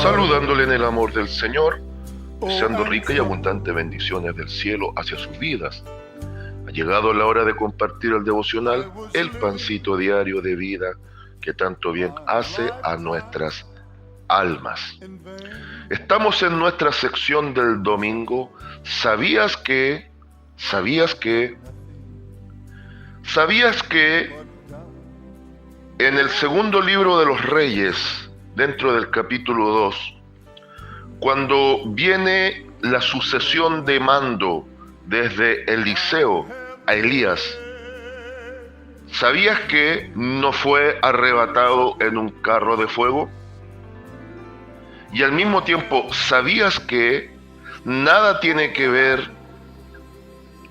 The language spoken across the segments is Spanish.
Saludándole en el amor del Señor, deseando rica y abundante bendiciones del cielo hacia sus vidas. Ha llegado la hora de compartir el devocional, el pancito diario de vida que tanto bien hace a nuestras almas. Estamos en nuestra sección del domingo. ¿Sabías que en el segundo libro de los Reyes, dentro del capítulo 2, cuando viene la sucesión de mando desde Eliseo a Elías, ¿sabías que no fue arrebatado en un carro de fuego? Y al mismo tiempo, ¿sabías que nada tiene que ver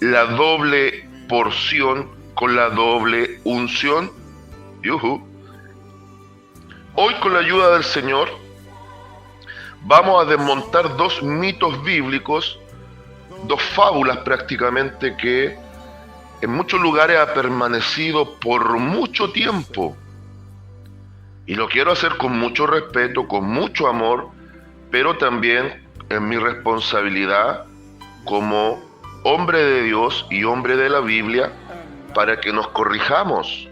la doble porción con la doble unción? ¡Yujú! Hoy, con la ayuda del Señor, vamos a desmontar dos mitos bíblicos, dos fábulas prácticamente, que en muchos lugares ha permanecido por mucho tiempo. Y lo quiero hacer con mucho respeto, con mucho amor, pero también en mi responsabilidad como hombre de Dios y hombre de la Biblia, para que nos corrijamos.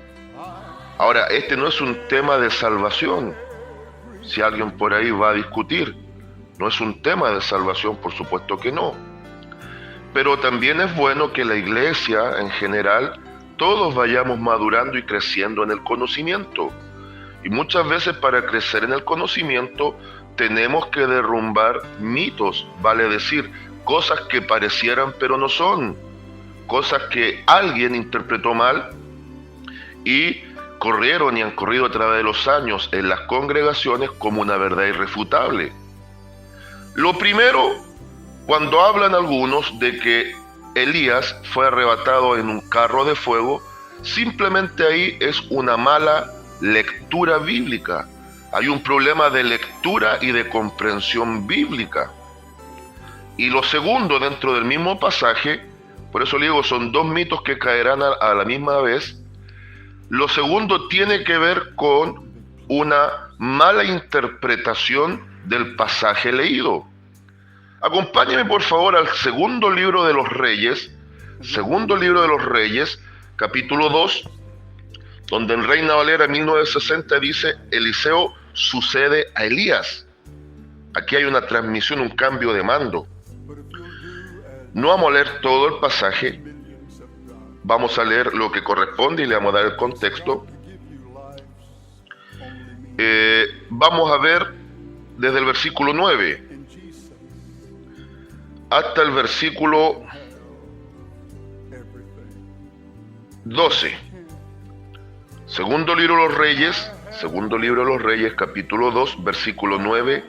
Ahora, este no es un tema de salvación, si alguien por ahí va a discutir. No es un tema de salvación, por supuesto que no. Pero también es bueno que la iglesia en general, todos vayamos madurando y creciendo en el conocimiento. Y muchas veces para crecer en el conocimiento tenemos que derrumbar mitos, vale decir, cosas que parecieran pero no son, cosas que alguien interpretó mal y corrieron y han corrido a través de los años en las congregaciones como una verdad irrefutable. Lo primero, cuando hablan algunos de que Elías fue arrebatado en un carro de fuego, simplemente ahí es una mala lectura bíblica. Hay un problema de lectura y de comprensión bíblica. Y lo segundo, dentro del mismo pasaje, por eso le digo, son dos mitos que caerán a la misma vez. Lo segundo tiene que ver con una mala interpretación del pasaje leído. Acompáñeme por favor al segundo libro de los Reyes, capítulo 2, donde en Reina Valera 1960 dice: Eliseo sucede a Elías. Aquí hay una transmisión, un cambio de mando. No vamos a leer todo el pasaje, vamos a leer lo que corresponde y le vamos a dar el contexto. Vamos a ver desde el versículo 9 hasta el versículo 12. Segundo libro de los Reyes, capítulo 2, versículo 9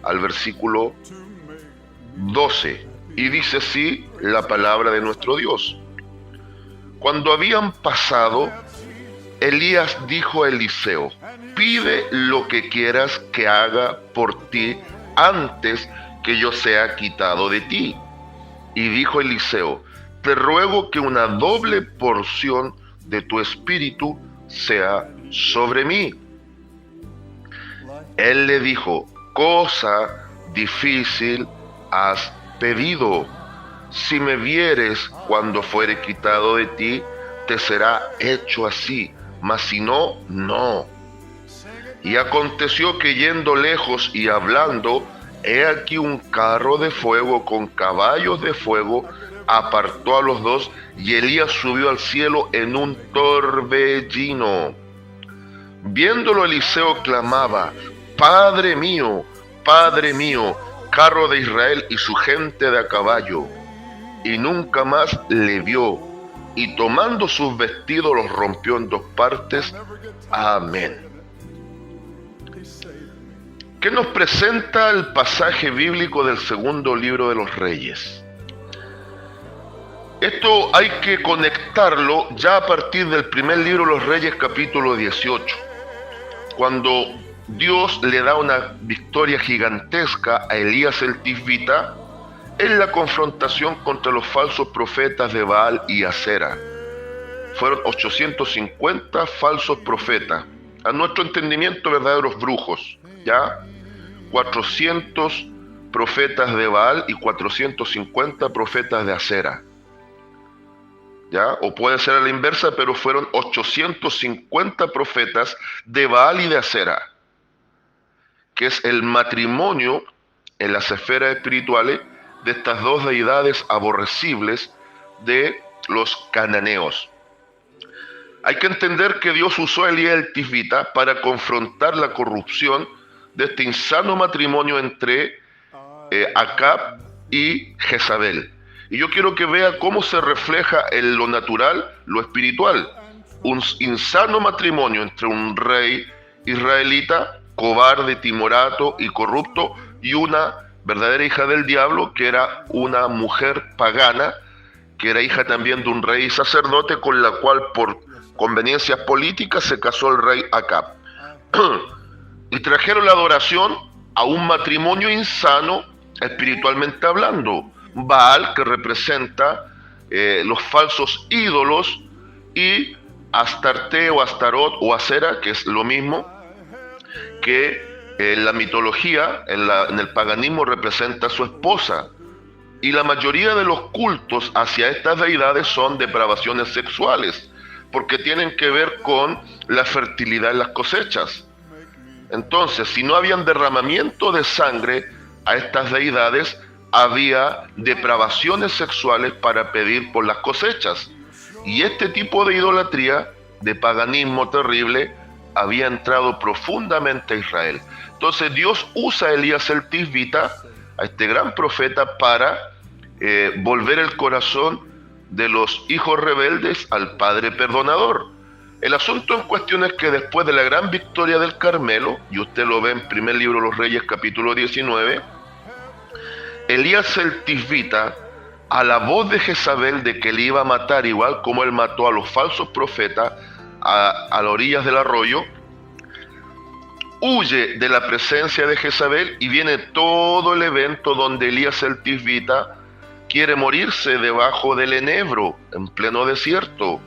al versículo 12. Y dice así la palabra de nuestro Dios. Cuando habían pasado, Elías dijo a Eliseo: pide lo que quieras que haga por ti antes que yo sea quitado de ti. Y dijo Eliseo: te ruego que una doble porción de tu espíritu sea sobre mí. Él le dijo: cosa difícil has pedido. Si me vieres cuando fuere quitado de ti, te será hecho así, mas si no, no. Y aconteció que yendo lejos y hablando, he aquí un carro de fuego con caballos de fuego apartó a los dos, y Elías subió al cielo en un torbellino. Viéndolo, Eliseo clamaba: Padre mío, carro de Israel y su gente de a caballo. Y nunca más le vio, y tomando sus vestidos los rompió en dos partes. Amén. ¿Qué nos presenta el pasaje bíblico del segundo libro de los Reyes? Esto hay que conectarlo ya a partir del primer libro de los Reyes, capítulo 18, cuando Dios le da una victoria gigantesca a Elías el Tisbita en la confrontación contra los falsos profetas de Baal y Acera. fueron 850 falsos profetas. A nuestro entendimiento, verdaderos brujos, ¿ya? 400 profetas de Baal y 450 profetas de Acera, ¿ya? O puede ser a la inversa, pero fueron 850 profetas de Baal y de Acera, que es el matrimonio en las esferas espirituales de estas dos deidades aborrecibles de los cananeos. Hay que entender que Dios usó a Elías el Tisbita para confrontar la corrupción de este insano matrimonio entre Acab y Jezabel. Y yo quiero que vea cómo se refleja en lo natural, lo espiritual. Un insano matrimonio entre un rey israelita, cobarde, timorato y corrupto, y una verdadera hija del diablo, que era una mujer pagana, que era hija también de un rey y sacerdote, con la cual por conveniencias políticas se casó el rey Acab. Y trajeron la adoración a un matrimonio insano, espiritualmente hablando. Baal, que representa los falsos ídolos, y Astarte o Astarot o Acera, que es lo mismo, que en la mitología, en el paganismo, representa a su esposa. Y la mayoría de los cultos hacia estas deidades son depravaciones sexuales, porque tienen que ver con la fertilidad en las cosechas. Entonces, si no habían derramamiento de sangre a estas deidades, había depravaciones sexuales para pedir por las cosechas. Y este tipo de idolatría, de paganismo terrible, había entrado profundamente a Israel. Entonces Dios usa a Elías el Tisbita, a este gran profeta, para volver el corazón de los hijos rebeldes al Padre perdonador. El asunto en cuestión es que después de la gran victoria del Carmelo, y usted lo ve en primer libro de los Reyes capítulo 19, Elías el Tisbita, a la voz de Jezabel de que le iba a matar, igual como él mató a los falsos profetas a las orillas del arroyo, huye de la presencia de Jezabel y viene todo el evento donde Elías el Tisbita quiere morirse debajo del enebro, en pleno desierto.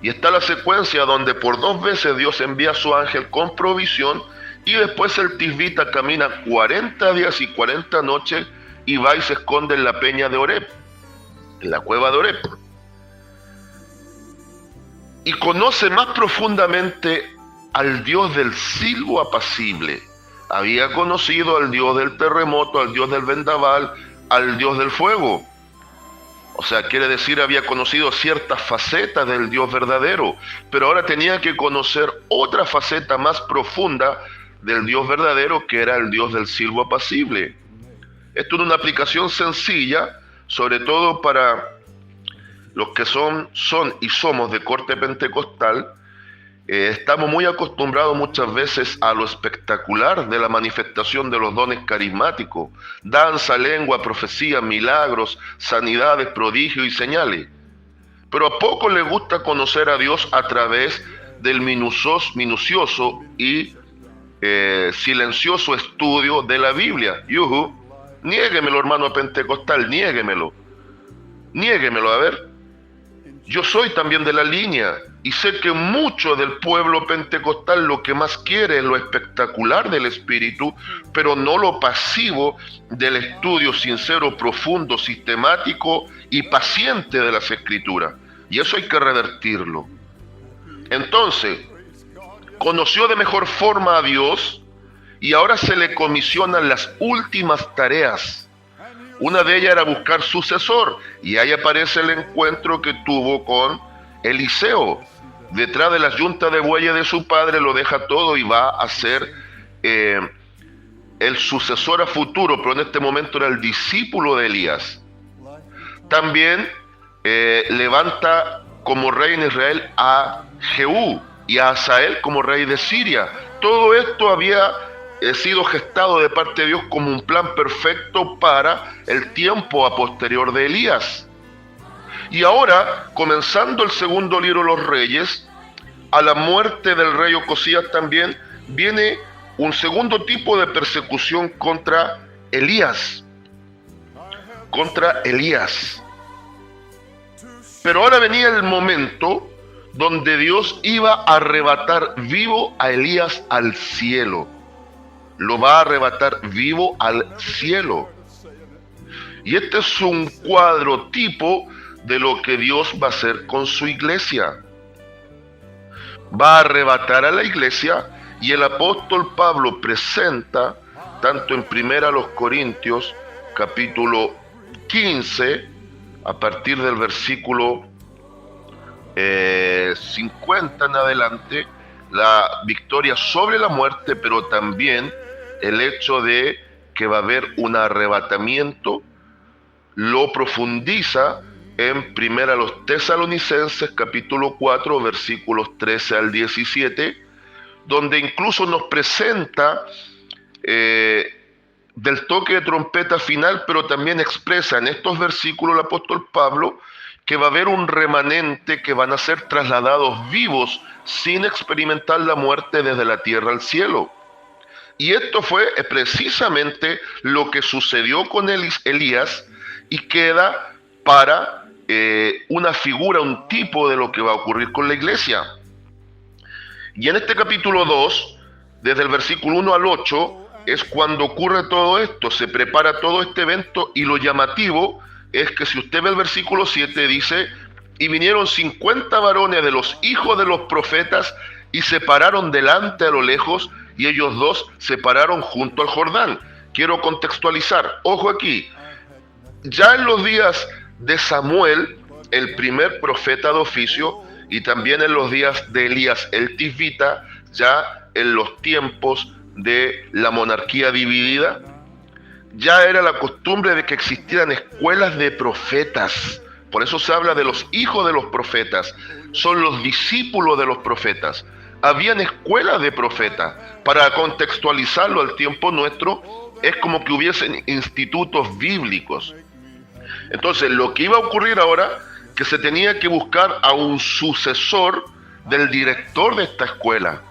Y está la secuencia donde por 2 veces Dios envía a su ángel con provisión, y después el Tisbita camina 40 días y 40 noches y va y se esconde en la peña de Oreb, en la cueva de Oreb. Y conoce más profundamente al Dios del silbo apacible. Había conocido al Dios del terremoto, al Dios del vendaval, al Dios del fuego. O sea, quiere decir, había conocido ciertas facetas del Dios verdadero, pero ahora tenía que conocer otra faceta más profunda del Dios verdadero, que era el Dios del silbo apacible. Esto es una aplicación sencilla, sobre todo para los que son y somos de corte pentecostal. Estamos muy acostumbrados muchas veces a lo espectacular de la manifestación de los dones carismáticos: danza, lengua, profecía, milagros, sanidades, prodigios y señales. Pero a pocos les gusta conocer a Dios a través del minucioso y silencioso estudio de la Biblia. Niéguemelo, hermano pentecostal, niéguemelo, a ver. Yo soy también de la línea y sé que mucho del pueblo pentecostal lo que más quiere es lo espectacular del Espíritu, pero no lo pasivo del estudio sincero, profundo, sistemático y paciente de las Escrituras. Y eso hay que revertirlo. Entonces, conoció de mejor forma a Dios y ahora se le comisionan las últimas tareas. Una de ellas era buscar sucesor, y ahí aparece el encuentro que tuvo con Eliseo. Detrás de la yunta de bueyes de su padre lo deja todo y va a ser el sucesor a futuro, pero en este momento era el discípulo de Elías. También levanta como rey en Israel a Jehú y a Asael como rey de Siria. Todo esto había sido gestado de parte de Dios como un plan perfecto para el tiempo a posterior de Elías. Y ahora, comenzando el segundo libro de los Reyes, a la muerte del rey Ocosías también viene un segundo tipo de persecución contra Elías. Pero ahora venía el momento donde Dios iba a arrebatar vivo a Elías al cielo. Lo va a arrebatar vivo al cielo. Y este es un cuadro tipo de lo que Dios va a hacer con su iglesia. Va a arrebatar a la iglesia, y el apóstol Pablo presenta, tanto en 1 Corintios, capítulo 15, a partir del versículo 50 en adelante, la victoria sobre la muerte, pero también el hecho de que va a haber un arrebatamiento, lo profundiza en 1 Tesalonicenses capítulo 4, versículos 13 al 17, donde incluso nos presenta del toque de trompeta final, pero también expresa en estos versículos el apóstol Pablo que va a haber un remanente que van a ser trasladados vivos sin experimentar la muerte desde la tierra al cielo. Y esto fue precisamente lo que sucedió con Elías, y queda para una figura, un tipo de lo que va a ocurrir con la iglesia. Y en este capítulo 2, desde el versículo 1 al 8, es cuando ocurre todo esto, se prepara todo este evento, y lo llamativo es que si usted ve el versículo 7, dice: y vinieron 50 varones de los hijos de los profetas y se pararon delante a lo lejos, y ellos dos se pararon junto al Jordán. Quiero contextualizar, ojo aquí, ya en los días de Samuel, el primer profeta de oficio, y también en los días de Elías el Tisbita, ya en los tiempos de la monarquía dividida, ya era la costumbre de que existieran escuelas de profetas. Por eso se habla de los hijos de los profetas, son los discípulos de los profetas. Habían escuelas de profetas. Para contextualizarlo al tiempo nuestro, es como que hubiesen institutos bíblicos. Entonces, lo que iba a ocurrir ahora, que se tenía que buscar a un sucesor del director de esta escuela.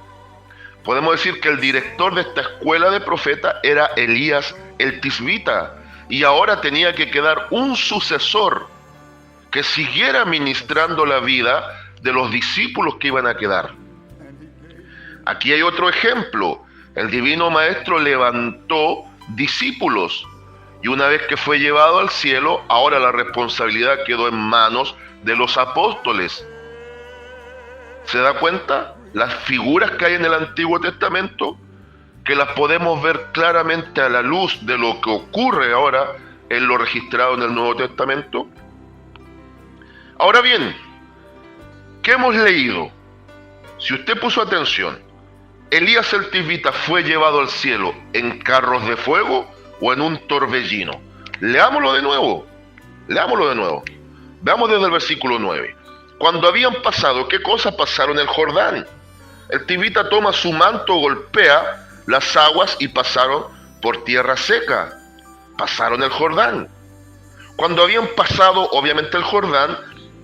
Podemos decir que el director de esta escuela de profeta era Elías el Tisbita, y ahora tenía que quedar un sucesor que siguiera ministrando la vida de los discípulos que iban a quedar. Aquí hay otro ejemplo. El Divino Maestro levantó discípulos, y una vez que fue llevado al cielo, ahora la responsabilidad quedó en manos de los apóstoles. ¿Se da cuenta? Las figuras que hay en el Antiguo Testamento, que las podemos ver claramente a la luz de lo que ocurre ahora en lo registrado en el Nuevo Testamento. Ahora bien, ¿qué hemos leído? Si usted puso atención, Elías el Tisbita fue llevado al cielo en carros de fuego o en un torbellino. Leámoslo de nuevo. Veamos desde el versículo 9. Cuando habían pasado, ¿qué cosas pasaron en el Jordán? El Tisbita toma su manto, golpea las aguas y pasaron por tierra seca. Pasaron el Jordán. Cuando habían pasado, obviamente, el Jordán,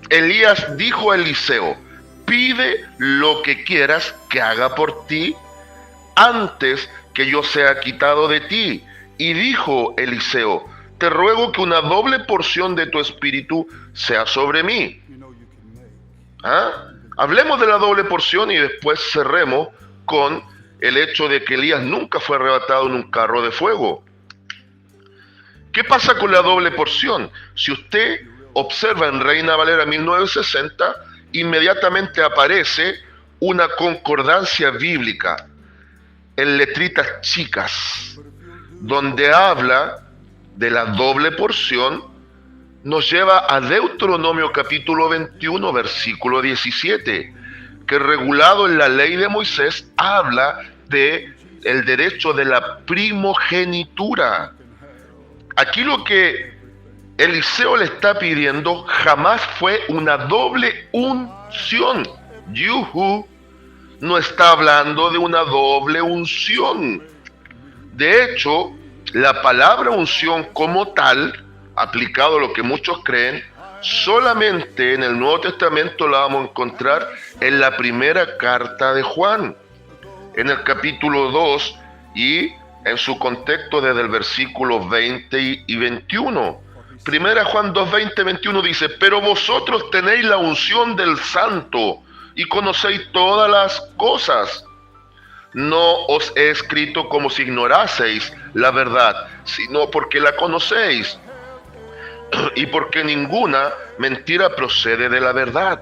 Elías dijo a Eliseo: pide lo que quieras que haga por ti antes que yo sea quitado de ti. Y dijo Eliseo: te ruego que una doble porción de tu espíritu sea sobre mí. Hablemos de la doble porción y después cerremos con el hecho de que Elías nunca fue arrebatado en un carro de fuego. ¿Qué pasa con la doble porción? Si usted observa en Reina Valera 1960, inmediatamente aparece una concordancia bíblica en letritas chicas, donde habla de la doble porción. Nos lleva a Deuteronomio capítulo 21, versículo 17, que regulado en la ley de Moisés habla de el derecho de la primogenitura. Aquí lo que Eliseo le está pidiendo jamás fue una doble unción. Yuhu, no está hablando de una doble unción. De hecho, la palabra unción como tal, aplicado a lo que muchos creen, solamente en el Nuevo Testamento la vamos a encontrar en la primera carta de Juan, en el capítulo 2 y en su contexto desde el versículo 20 y 21. Primera Juan 2, 20, 21 dice: pero vosotros tenéis la unción del Santo y conocéis todas las cosas. No os he escrito como si ignoraseis la verdad, sino porque la conocéis, y porque ninguna mentira procede de la verdad.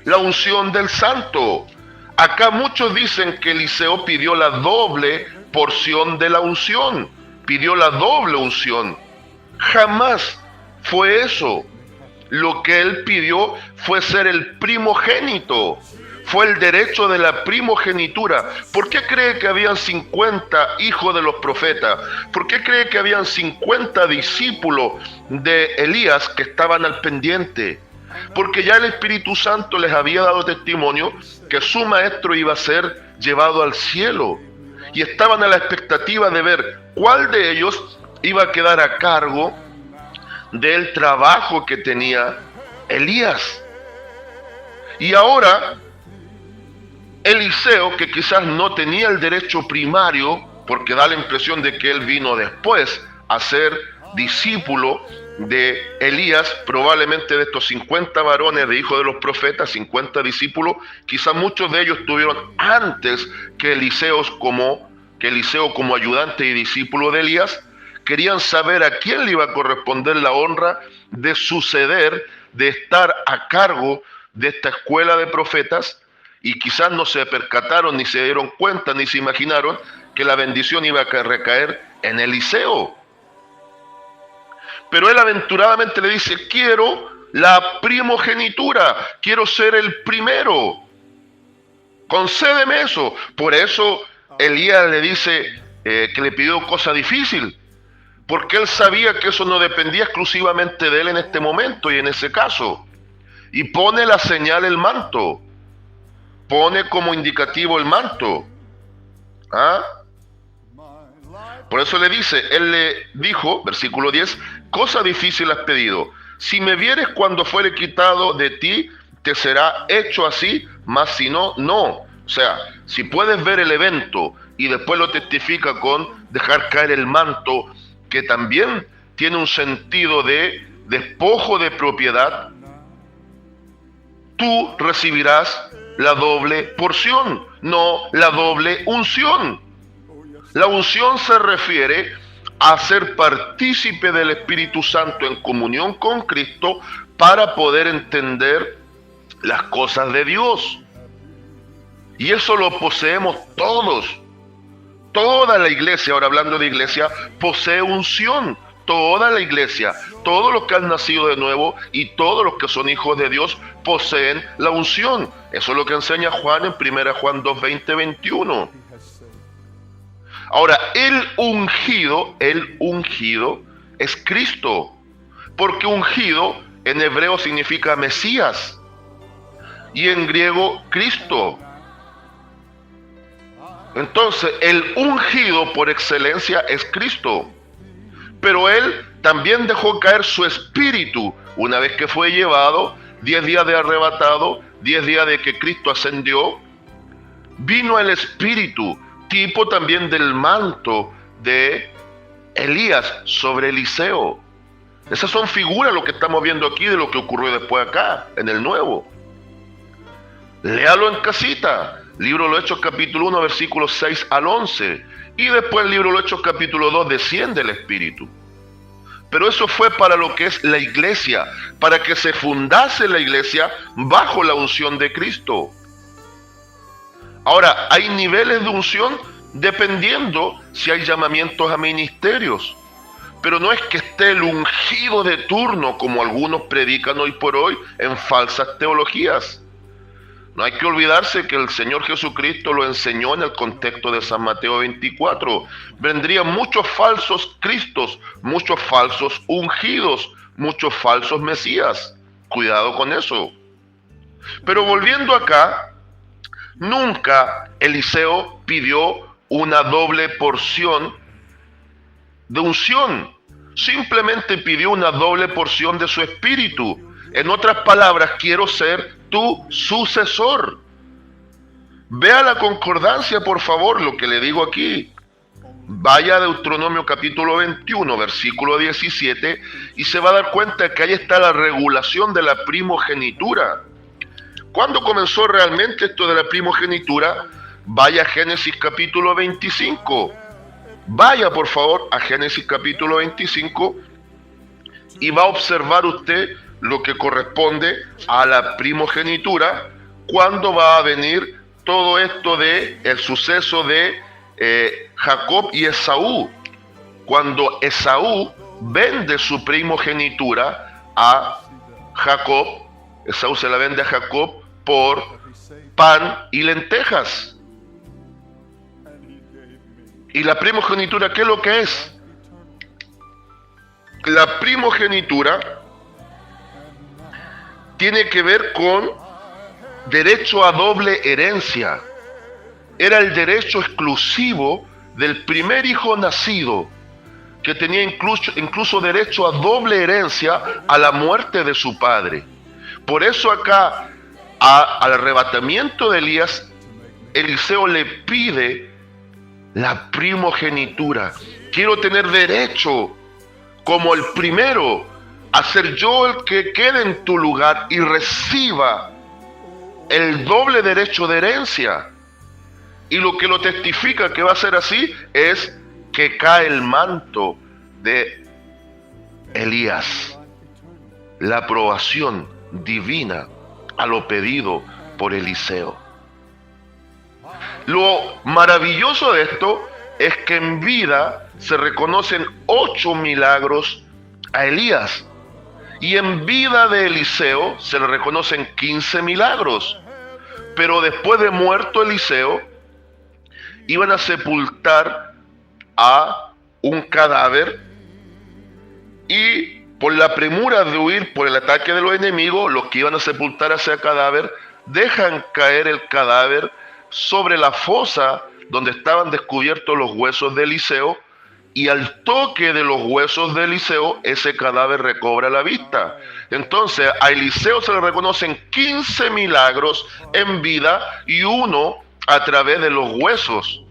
La unción del santo. Acá muchos dicen que Eliseo pidió la doble porción de la unción, pidió la doble unción. Jamás fue eso. Lo que él pidió fue ser el primogénito, fue el derecho de la primogenitura. ¿Por qué cree que habían 50 hijos de los profetas? ¿Por qué cree que habían 50 discípulos de Elías que estaban al pendiente? Porque ya el Espíritu Santo les había dado testimonio que su maestro iba a ser llevado al cielo, y estaban a la expectativa de ver cuál de ellos iba a quedar a cargo del trabajo que tenía Elías. Y ahora Eliseo, que quizás no tenía el derecho primario, porque da la impresión de que él vino después a ser discípulo de Elías, probablemente de estos 50 varones de hijos de los profetas, 50 discípulos, quizás muchos de ellos estuvieron antes que Eliseo como ayudante y discípulo de Elías. Querían saber a quién le iba a corresponder la honra de suceder, de estar a cargo de esta escuela de profetas, y quizás no se percataron, ni se dieron cuenta, ni se imaginaron que la bendición iba a recaer en Eliseo. Pero él aventuradamente le dice: quiero la primogenitura, quiero ser el primero, concédeme eso. Por eso Elías le dice que le pidió cosa difícil, porque él sabía que eso no dependía exclusivamente de él en este momento y en ese caso. Y pone la señal el manto, pone como indicativo el manto. ¿Ah? Por eso le dice, él le dijo, versículo 10, cosa difícil has pedido. Si me vieres cuando fuere quitado de ti, te será hecho así, mas si no, no. O sea, si puedes ver el evento y después lo testifica con dejar caer el manto, que también tiene un sentido de despojo de propiedad, tú recibirás la doble porción, no la doble unción. La unción se refiere a ser partícipe del Espíritu Santo en comunión con Cristo para poder entender las cosas de Dios. Y eso lo poseemos todos. Toda la iglesia, ahora hablando de iglesia, posee unción. Toda la iglesia, todos los que han nacido de nuevo y todos los que son hijos de Dios poseen la unción. Eso es lo que enseña Juan en 1 Juan 2, 20, 21. Ahora, el ungido es Cristo, porque ungido en hebreo significa Mesías y en griego Cristo. Entonces, el ungido por excelencia es Cristo, pero él también dejó caer su espíritu una vez que fue llevado, 10 días de arrebatado, 10 días de que Cristo ascendió, vino el espíritu, tipo también del manto de Elías sobre Eliseo. Esas son figuras lo que estamos viendo aquí de lo que ocurrió después acá, en el Nuevo. Léalo en casita, libro de los Hechos capítulo 1, versículos 6 al 11, y después el libro de los Hechos capítulo 2 desciende el Espíritu. Pero eso fue para lo que es la iglesia, para que se fundase la iglesia bajo la unción de Cristo. Ahora, hay niveles de unción dependiendo si hay llamamientos a ministerios. Pero no es que esté el ungido de turno, como algunos predican hoy por hoy en falsas teologías. No hay que olvidarse que el Señor Jesucristo lo enseñó en el contexto de San Mateo 24. Vendrían muchos falsos cristos, muchos falsos ungidos, muchos falsos mesías. Cuidado con eso. Pero volviendo acá, nunca Eliseo pidió una doble porción de unción. Simplemente pidió una doble porción de su espíritu. En otras palabras, quiero ser tu sucesor. Vea la concordancia, por favor, lo que le digo aquí. Vaya a Deuteronomio capítulo 21, versículo 17, y se va a dar cuenta que ahí está la regulación de la primogenitura. ¿Cuándo comenzó realmente esto de la primogenitura? Vaya a Génesis capítulo 25. Vaya por favor a Génesis capítulo 25 y va a observar usted lo que corresponde a la primogenitura, cuando va a venir todo esto de el suceso de Jacob y Esaú. Cuando Esaú vende su primogenitura a Jacob, Esaú se la vende a Jacob por pan y lentejas. ¿Y la primogenitura qué es lo que es? La primogenitura tiene que ver con derecho a doble herencia. Era el derecho exclusivo del primer hijo nacido, que tenía incluso derecho a doble herencia a la muerte de su padre. Por eso acá, al arrebatamiento de Elías, Eliseo le pide la primogenitura. Quiero tener derecho como el primero a ser yo el que quede en tu lugar y reciba el doble derecho de herencia. Y lo que lo testifica que va a ser así es que cae el manto de Elías, la aprobación divina a lo pedido por Eliseo. Lo maravilloso de esto es que en vida se reconocen 8 milagros a Elías, y en vida de Eliseo se le reconocen 15 milagros. Pero después de muerto Eliseo, iban a sepultar a un cadáver, y por la premura de huir por el ataque de los enemigos, los que iban a sepultar a ese cadáver dejan caer el cadáver sobre la fosa donde estaban descubiertos los huesos de Eliseo, y al toque de los huesos de Eliseo, ese cadáver recobra la vista. Entonces a Eliseo se le reconocen 15 milagros en vida y 1 a través de los huesos.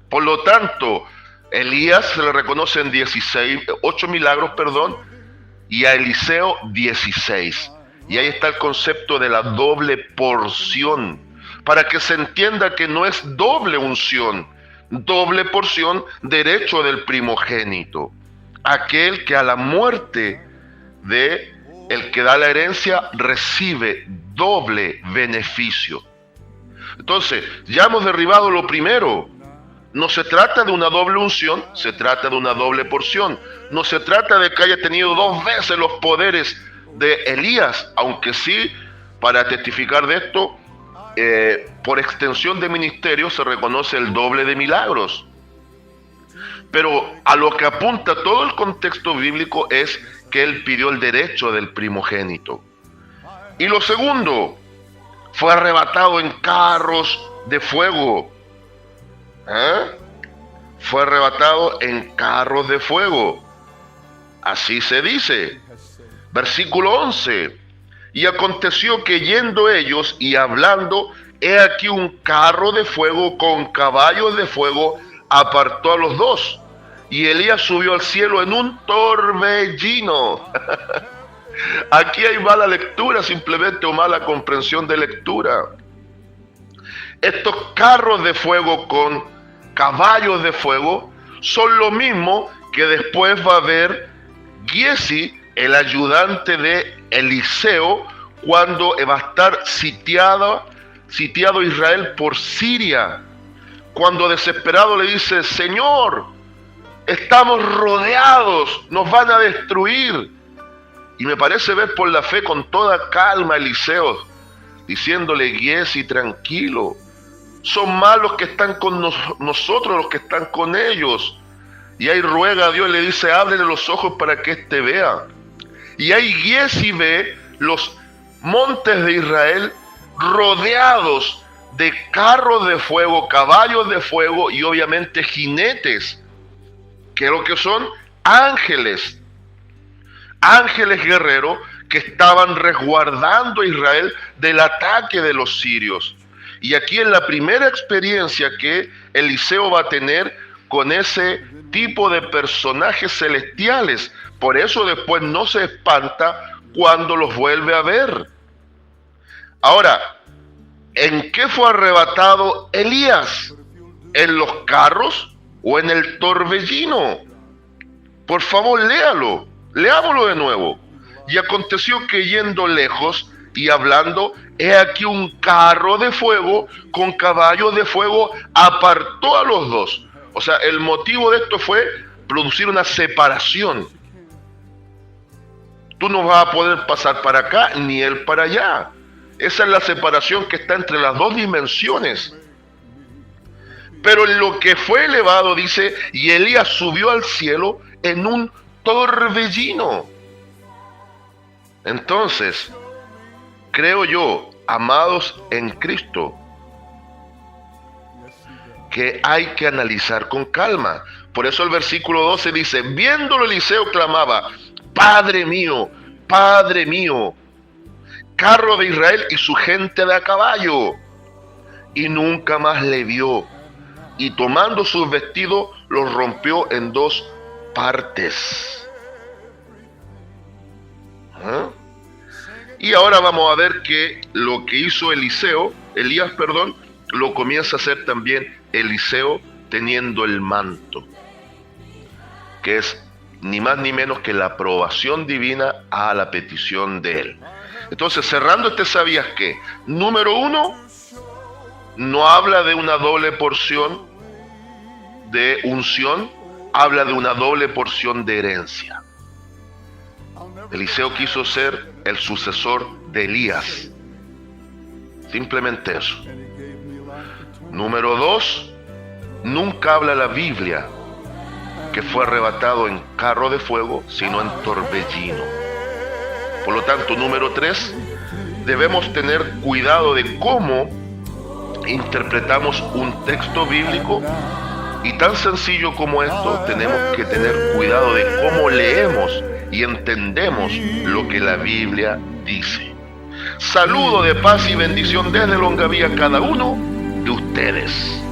Por lo tanto, Elías se le reconocen 8 milagros, y a Eliseo 16. Y ahí está el concepto de la doble porción, para que se entienda que no es doble unción, doble porción, derecho del primogénito, aquel que a la muerte de el que da la herencia recibe doble beneficio. Entonces, ya hemos derribado lo primero. No se trata de una doble unción, se trata de una doble porción. No se trata de que haya tenido 2 veces los poderes de Elías, aunque sí, para testificar de esto, por extensión de ministerio se reconoce el doble de milagros. Pero a lo que apunta todo el contexto bíblico es que él pidió el derecho del primogénito. Y lo segundo, fue arrebatado en carros de fuego. Fue arrebatado en carros de fuego. Así se dice. Versículo 11. Y aconteció que yendo ellos y hablando, he aquí un carro de fuego con caballos de fuego apartó a los 2. Y Elías subió al cielo en un torbellino. Aquí hay mala lectura simplemente, o mala comprensión de lectura. Estos carros de fuego con caballos de fuego son lo mismo que después va a ver Giesi, el ayudante de Eliseo, cuando va a estar sitiado Israel por Siria, cuando desesperado le dice: Señor, estamos rodeados, nos van a destruir. Y me parece ver por la fe con toda calma a Eliseo, diciéndole: Giesi, tranquilo, son más los que están con nosotros los que están con ellos. Y ahí ruega a Dios y le dice: ábrele los ojos para que éste vea. Y ahí Giesi ve los montes de Israel rodeados de carros de fuego, caballos de fuego y obviamente jinetes, que lo que son ángeles guerreros que estaban resguardando a Israel del ataque de los sirios. Y aquí es la primera experiencia que Eliseo va a tener con ese tipo de personajes celestiales. Por eso después no se espanta cuando los vuelve a ver. Ahora, ¿en qué fue arrebatado Elías? ¿En los carros o en el torbellino? Por favor, léalo. Leámoslo de nuevo. Y aconteció que yendo lejos y hablando, he aquí un carro de fuego con caballos de fuego apartó a los dos. O sea, el motivo de esto fue producir una separación. Tú no vas a poder pasar para acá ni él para allá. Esa es la separación que está entre las dos dimensiones. Pero en lo que fue elevado, dice, y Elías subió al cielo en un torbellino. Entonces, creo yo, amados en Cristo, que hay que analizar con calma. Por eso el versículo 12 dice, viéndolo Eliseo clamaba, Padre mío, carro de Israel y su gente de a caballo. Y nunca más le vio. Y tomando sus vestidos, los rompió en dos partes. ¿Ah? Y ahora vamos a ver que lo que hizo Elías, lo comienza a hacer también Eliseo teniendo el manto, que es ni más ni menos que la aprobación divina a la petición de él. Entonces, cerrando ¿sabías qué? Número 1, no habla de una doble porción de unción, habla de una doble porción de herencia. Eliseo quiso ser el sucesor de Elías. Simplemente eso. Número 2, nunca habla la Biblia que fue arrebatado en carro de fuego, sino en torbellino. Por lo tanto, número 3, debemos tener cuidado de cómo interpretamos un texto bíblico, y tan sencillo como esto, tenemos que tener cuidado de cómo leemos y entendemos lo que la Biblia dice. Saludo de paz y bendición desde Longaví a cada uno de ustedes.